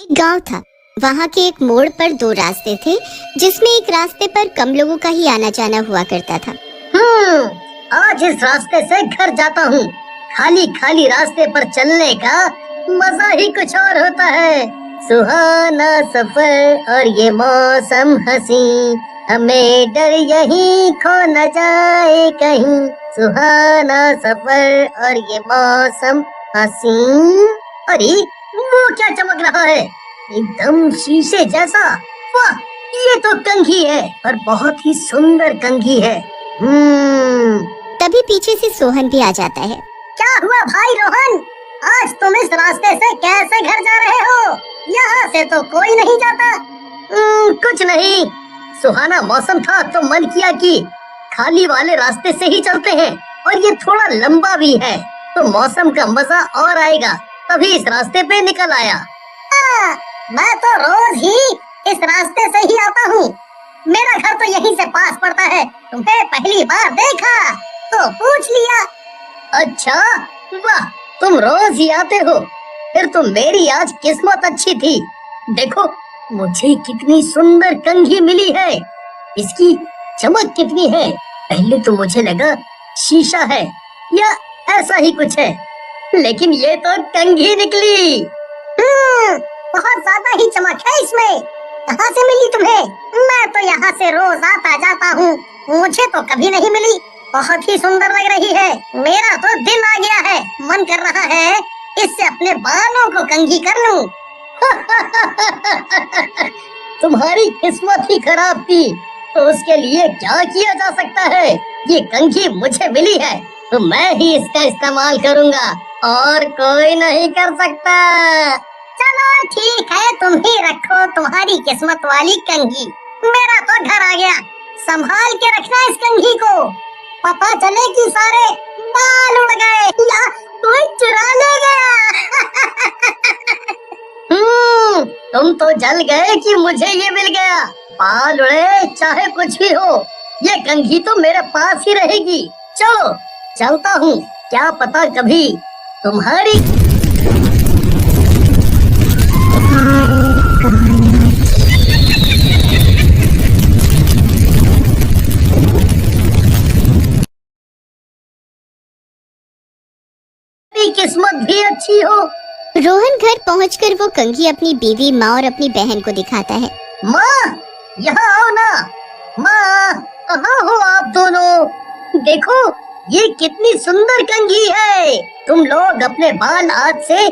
गांव था। वहां के एक मोड़ पर दो रास्ते थे, जिसमें एक रास्ते पर कम लोगों का ही आना जाना हुआ करता था। आज इस रास्ते से घर जाता हूँ। खाली खाली रास्ते पर चलने का मजा ही कुछ और होता है। सुहाना सफर और ये मौसम हसी, हमें डर यही खो न जाए कहीं। सुहाना सफर और ये मौसम हसी। अरे वो क्या चमक रहा है, एकदम शीशे जैसा। वाह, ये तो कंघी है और बहुत ही सुंदर कंघी है। तभी पीछे से सोहन भी आ जाता है। क्या हुआ भाई रोहन, आज तुम इस रास्ते से कैसे घर जा रहे हो? यहाँ से तो कोई नहीं जाता। कुछ नहीं, सुहाना मौसम था तो मन किया कि खाली वाले रास्ते से ही चलते हैं, और ये थोड़ा लंबा भी है तो मौसम का मजा और आएगा, तभी इस रास्ते पे निकल आया। मैं तो रोज ही इस रास्ते से ही आता हूँ। मेरा घर तो यहीं से पास पड़ता है। तुम्हें पहली बार देखा तो पूछ लिया। अच्छा, वाह, तुम रोज ही आते हो, फिर तो मेरी आज किस्मत अच्छी थी। देखो मुझे कितनी सुंदर कंघी मिली है, इसकी चमक कितनी है। पहले तो मुझे लगा शीशा है या ऐसा ही कुछ है, लेकिन ये तो कंघी निकली। बहुत ज्यादा ही चमक है इसमें। कहाँ से मिली तुम्हें? मैं तो यहाँ से रोज आता जाता हूँ, मुझे तो कभी नहीं मिली। बहुत ही सुंदर लग रही है। मेरा तो दिल आ गया है, मन कर रहा है इससे अपने बालों को कंघी कर लूं। तुम्हारी किस्मत ही खराब थी, तो उसके लिए क्या किया जा सकता है। ये कंघी मुझे मिली है तो मैं ही इसका इस्तेमाल करूँगा, और कोई नहीं कर सकता। चलो ठीक है, तुम ही रखो तुम्हारी किस्मत वाली कंघी। मेरा तो घर आ गया, संभाल के रखना इस कंघी को। पता चले कि सारे बाल उड़ गए या कोई चुरा ले गया। तुम तो जल गए कि मुझे ये मिल गया। बाल उड़े चाहे कुछ भी हो, ये कंघी तो मेरे पास ही रहेगी। चलो चलता हूँ, क्या पता कभी तुम्हारी किस्मत भी अच्छी हो। रोहन घर पहुंचकर वो कंघी अपनी बीवी, माँ और अपनी बहन को दिखाता है। माँ, यहाँ आओ ना। माँ, कहाँ हो आप दोनों? देखो ये कितनी सुंदर कंघी है। तुम लोग अपने बाल आज से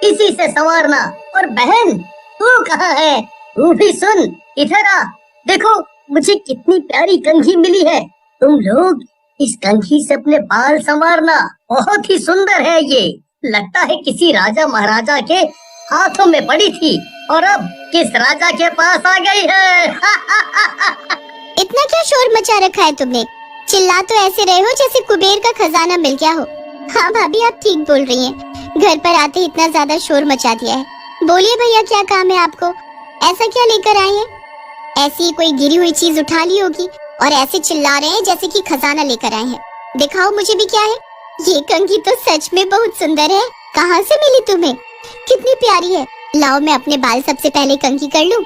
इसी से संवारना। और बहन, तू कहाँ है? तू भी सुन, इधर आ। देखो मुझे कितनी प्यारी कंघी मिली है। तुम लोग इस कंघी से अपने बाल संवारना। बहुत ही सुंदर है ये। लगता है किसी राजा महाराजा के हाथों में पड़ी थी और अब किस राजा के पास आ गई है। इतना क्या शोर मचा रखा है तुमने? चिल्ला तो ऐसे रहे हो जैसे कुबेर का खजाना मिल गया हो। हाँ भाभी, आप ठीक बोल रही हैं। घर पर आते इतना ज्यादा शोर मचा दिया है। बोलिए भैया, क्या काम है आपको? ऐसा क्या लेकर आए हैं? ऐसी कोई गिरी हुई चीज उठा ली होगी और ऐसे चिल्ला रहे हैं जैसे कि खजाना लेकर आए हैं। दिखाओ मुझे भी क्या है। ये कंघी तो सच में बहुत सुंदर है। कहाँ से मिली तुम्हें? कितनी प्यारी है। लाओ मैं अपने बाल सबसे पहले कंघी कर लूं।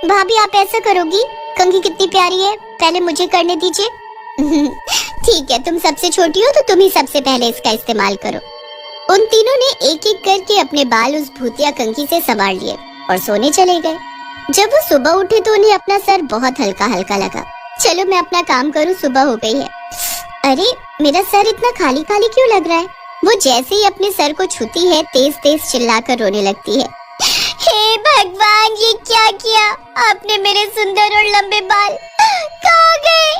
भाभी, आप ऐसा करोगी? कंघी कितनी प्यारी है, पहले मुझे करने दीजिए। ठीक है, तुम सबसे छोटी हो तो तुम ही सबसे पहले इसका इस्तेमाल करो। उन तीनों ने एक एक करके अपने बाल उस भूतिया कंघी से संवार लिए और सोने चले गए। जब वो सुबह उठे तो उन्हें अपना सर बहुत हल्का हल्का लगा। चलो मैं अपना काम करूं, सुबह हो गई है। अरे मेरा सर इतना खाली खाली क्यों लग रहा है? वो जैसे ही अपने सर को छूती है, तेज तेज चिल्लाकर रोने लगती है। हे भगवान, ये क्या किया आपने? मेरे सुंदर और लंबे बाल कहाँ गए?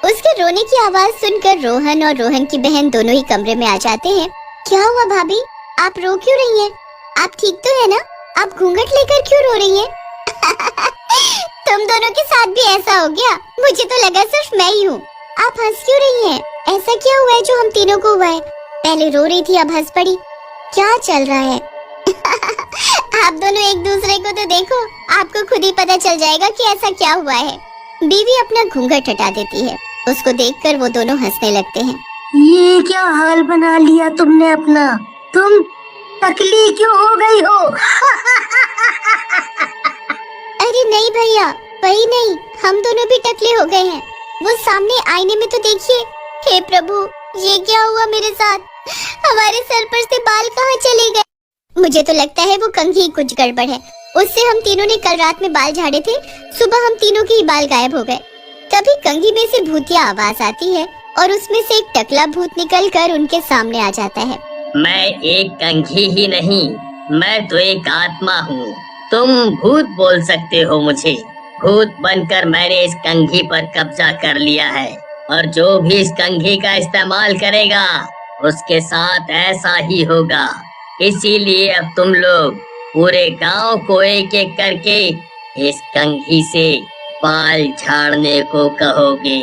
उसके रोने की आवाज सुनकर रोहन और रोहन की बहन दोनों ही कमरे में आ जाते हैं। क्या हुआ भाभी, आप रो क्यों रही हैं? आप ठीक तो है ना? आप घूंघट लेकर क्यों रो रही हैं? तुम दोनों के साथ भी ऐसा हो गया? मुझे तो लगा सिर्फ मैं ही हूँ। आप हंस क्यों रही हैं? ऐसा क्या हुआ है जो हम तीनों को हुआ है? पहले रो रही थी, अब हंस पड़ी। क्या चल रहा है? आप दोनों एक दूसरे को तो देखो, आपको खुद ही पता चल जाएगा कि ऐसा क्या हुआ है। बीवी अपना घूंघट हटा देती है। उसको देखकर वो दोनों हंसने लगते हैं। ये क्या हाल बना लिया तुमने अपना? तुम टकली क्यों हो गई हो? वही नहीं, हम दोनों भी टकले हो गए हैं। वो सामने आईने में तो देखिए। हे प्रभु, ये क्या हुआ मेरे साथ? हमारे सर पर से बाल कहाँ चले गए? मुझे तो लगता है वो कंघी कुछ गड़बड़ है। उससे हम तीनों ने कल रात में बाल झाड़े थे, सुबह हम तीनों के ही बाल गायब हो गए। तभी कंघी में से भूतिया आवाज आती है और उसमें से एक टकला भूत निकलकर उनके सामने आ जाता है। मैं एक कंघी ही नहीं, मैं तो एक आत्मा हूँ। तुम भूत बोल सकते हो मुझे। भूत बनकर मैंने इस कंघी पर कब्जा कर लिया है और जो भी इस कंघी का इस्तेमाल करेगा उसके साथ ऐसा ही होगा। इसीलिए अब तुम लोग पूरे गांव को एक एक करके इस कंघी से बाल झाड़ने को कहोगे।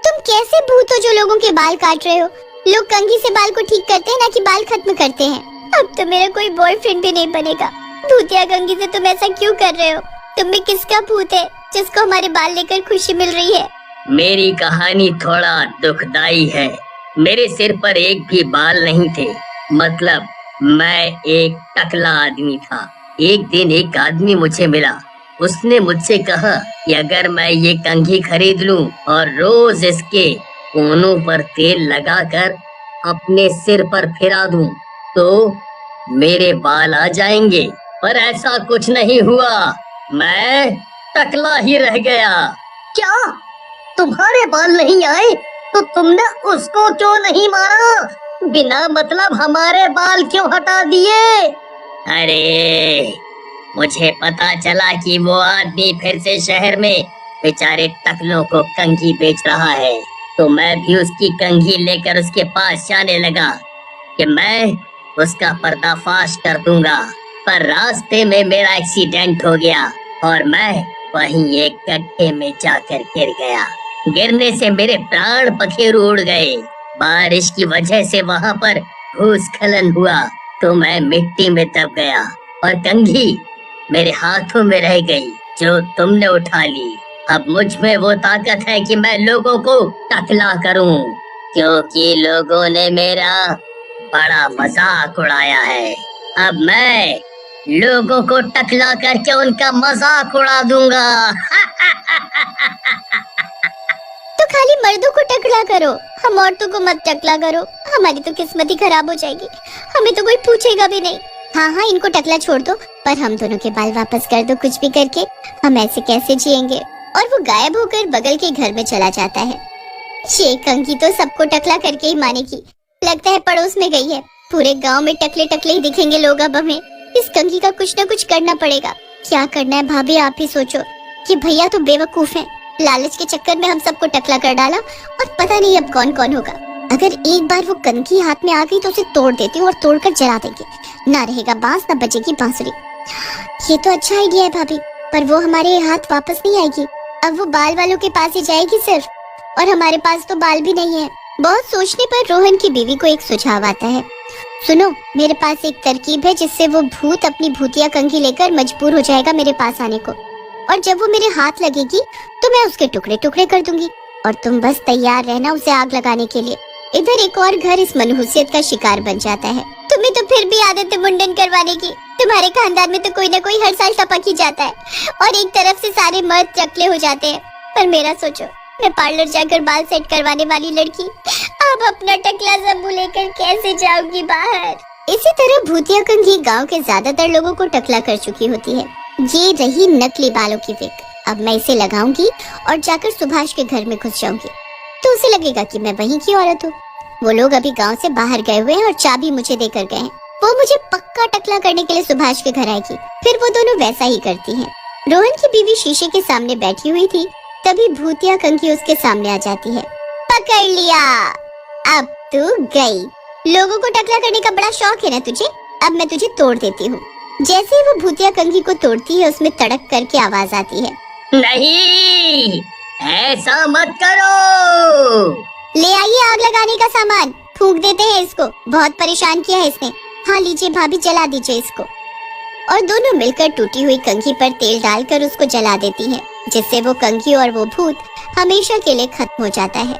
तुम कैसे भूत हो जो लोगों के बाल काट रहे हो? लोग कंघी से बाल को ठीक करते हैं, ना कि बाल खत्म करते हैं। अब तो मेरा कोई बॉयफ्रेंड भी नहीं बनेगा। भूतिया कंघी से तुम ऐसा क्यों कर रहे हो? तुम में किसका भूत है जिसको हमारे बाल लेकर खुशी मिल रही है? मेरी कहानी थोड़ा दुखदाई है। मेरे सिर पर एक भी बाल नहीं थे। मतलब मैं एक टकला आदमी था। एक दिन एक आदमी मुझे मिला। उसने मुझसे कहा कि अगर मैं ये कंघी खरीद लूं और रोज इसके कोनों पर तेल लगाकर अपने सिर पर फिरा दूं तो मेरे बाल आ जाएंगे। पर ऐसा कुछ नहीं हुआ, मैं टकला ही रह गया। क्या तुम्हारे बाल नहीं आए? तो तुमने उसको क्यों नहीं मारा? बिना मतलब हमारे बाल क्यों हटा दिए? अरे मुझे पता चला कि वो आदमी फिर से शहर में बेचारे टकलों को कंघी बेच रहा है, तो मैं भी उसकी कंघी लेकर उसके पास जाने लगा कि मैं उसका पर्दाफाश कर दूंगा। पर रास्ते में मेरा एक्सीडेंट हो गया और मैं वहीं एक गड्ढे में जाकर गिर गया। गिरने से मेरे प्राण पखेरु उड़ गए। बारिश की वजह से वहाँ पर भूस्खलन हुआ तो मैं मिट्टी में दब गया और कंघी मेरे हाथों में रह गई जो तुमने उठा ली। अब मुझ में वो ताकत है कि मैं लोगों को टकला करूं, क्योंकि लोगों ने मेरा बड़ा मजाक उड़ाया है। अब मैं लोगों को टकला करके उनका मजाक उड़ा दूंगा। तो खाली मर्दों को टकला करो, हम औरतों को मत टकला करो। हमारी तो किस्मत ही खराब हो जाएगी, हमें तो कोई पूछेगा भी नहीं। हाँ हाँ, इनको टकला छोड़ दो, पर हम दोनों के बाल वापस कर दो कुछ भी करके। हम ऐसे कैसे जिएंगे? और वो गायब होकर बगल के घर में चला जाता है। ये कंघी तो सबको टकला करके ही मानेगी। लगता है पड़ोस में गई है। पूरे गांव में टकले टकले ही दिखेंगे लोग। अब हमें इस कंघी का कुछ न कुछ करना पड़ेगा। क्या करना है भाभी, आप ही सोचो। कि भैया तो बेवकूफ हैं। लालच के चक्कर में हम सबको टकला कर डाला और पता नहीं अब कौन कौन होगा। अगर एक बार वो कंघी हाथ में आ गई तो उसे तोड़ देती हूँ और तोड़कर जला देंगे। ना रहेगा बांस, ना बजेगी बांसुरी। ये तो अच्छा आइडिया है भाभी, पर वो हमारे हाथ वापस नहीं आएगी। अब वो बाल वालों के पास ही जाएगी सिर्फ, और हमारे पास तो बाल भी नहीं है। बहुत सोचने पर रोहन की बीवी को एक सुझाव आता है। सुनो, मेरे पास एक तरकीब है जिससे वो भूत अपनी भूतिया कंघी लेकर मजबूर हो जाएगा मेरे पास आने को, और जब वो मेरे हाथ लगेगी तो मैं उसके टुकड़े टुकड़े कर दूंगी और तुम बस तैयार रहना उसे आग लगाने के लिए। इधर एक और घर इस मनहूसियत का शिकार बन जाता है। तुम्हें तो फिर भी आदत है मुंडन करवाने की। तुम्हारे खानदान में तो कोई न कोई हर साल टपक ही जाता है और एक तरफ से सारे मर्द टकले हो जाते हैं। पर मेरा सोचो, मैं पार्लर जाकर बाल सेट करवाने वाली लड़की अब अपना टकला जम्बू लेकर कैसे जाऊंगी बाहर? इसी तरह भूतिया कंघी गांव के ज्यादातर लोगों को टकला कर चुकी होती है। ये रही नकली बालों की विग। अब मैं इसे लगाऊंगी और जाकर सुभाष के घर में घुस जाऊंगी तो उसे लगेगा कि मैं वहीं की औरत हूँ। वो लोग अभी गांव से बाहर गए हुए हैं और चाबी मुझे देकर गए हैं। वो मुझे पक्का टकला करने के लिए सुभाष के घर आएगी। फिर वो दोनों वैसा ही करती हैं। रोहन की बीवी शीशे के सामने बैठी हुई थी, तभी भूतिया कंघी उसके सामने आ जाती है। पकड़ लिया, अब तू गई। लोगों को टकला करने का बड़ा शौक है ना तुझे? अब मैं तुझे तोड़ देती हूँ। जैसे ही वो भूतिया कंघी को तोड़ती है उसमें तड़क करके आवाज आती है, नहीं, ऐसा मत करो। ले आइए आग लगाने का सामान, फूंक देते हैं इसको। बहुत परेशान किया है इसने। हाँ लीजिए भाभी, जला दीजिए इसको। और दोनों मिलकर टूटी हुई कंघी पर तेल डालकर उसको जला देती हैं, जिससे वो कंघी और वो भूत हमेशा के लिए खत्म हो जाता है।